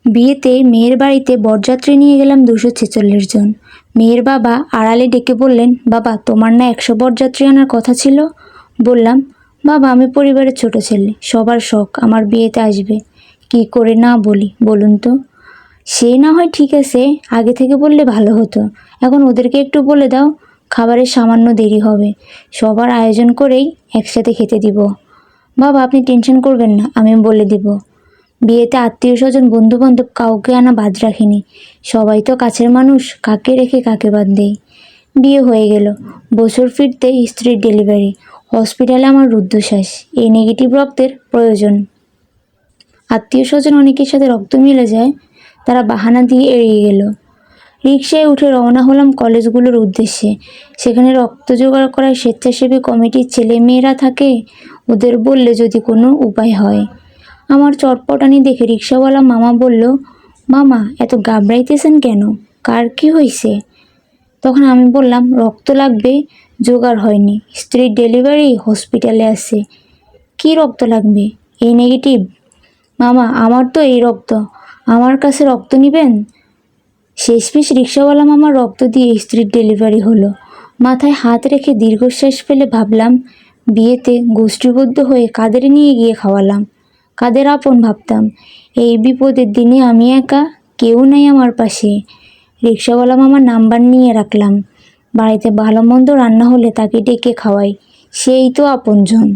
বিয়েতে মেয়ের বাড়িতে বরযাত্রী নিয়ে গেলাম 246 জন। মেয়ের বাবা আড়ালে ডেকে বললেন, বাবা তোমার না 100 বরযাত্রী আনার কথা ছিল। বললাম, বাবা আমি পরিবারের ছোট ছেলে, সবার শখ আমার বিয়েতে আসবে, কি করে না বলি বলুন তো। সে না হয় ঠিক আছে, আগে থেকে বললে ভালো হতো। এখন ওদেরকে একটু বলে দাও, খাবারের সামান্য দেরি হবে, সবার আয়োজন করেই একসাথে খেতে দিব। বাবা আপনি টেনশন করবেন না, আমি বলে দিব। বিয়েতে আত্মীয় স্বজন বন্ধু বান্ধব কাউকে আনা বাদ রাখিনি, সবাই তো কাছের মানুষ, কাকে রেখে কাকে বাদ দেই। বিয়ে হয়ে গেল, বছর ফিরতে স্ত্রীর ডেলিভারি, হসপিটালে আমার রুদ্ধশ্বাস, এই নেগেটিভ রক্তের প্রয়োজন। আত্মীয় স্বজন অনেকের সাথে রক্ত মিলে যায়, তারা বাহানা দিয়ে এড়িয়ে গেল। রিকশায় উঠে রওনা হলাম কলেজগুলোর উদ্দেশ্যে। সেখানে রক্ত জোগাড় করার স্বেচ্ছাসেবী কমিটির ছেলে মেয়েরা থাকে, ওদের বললে যদি কোনো উপায় হয়। আমার চটপটানি দেখে রিকশাওয়ালা মামা বলল, মামা এত ঘাবড়াইতেছেন কেন, কার কি হয়েছে? তখন আমি বললাম, রক্ত লাগবে, জোগাড় হয়নি, স্ত্রীর ডেলিভারি, হসপিটালে আছে। কি রক্ত লাগবে? এই নেগেটিভ। মামা আমার তো এই রক্ত, আমার কাছে রক্ত নেবেন? শেষমেশ রিকশাওয়ালা মামার রক্ত দিয়ে স্ত্রীর ডেলিভারি হলো। মাথায় হাত রেখে দীর্ঘশ্বাস ফেলে ভাবলাম, বিয়েতে গোষ্ঠীবদ্ধ হয়ে কাদের নিয়ে গিয়ে খাওয়ালাম, কাদের আপন ভাবতাম। এই বিপদের দিনে আমি একা, কেউ নাই আমার পাশে। রিকশাওয়ালা মামার নাম্বার নিয়ে রাখলাম, বাড়িতে ভালো মন্দ রান্না হলে তাকে ডেকে খাওয়াই, সেই তো আপনজন।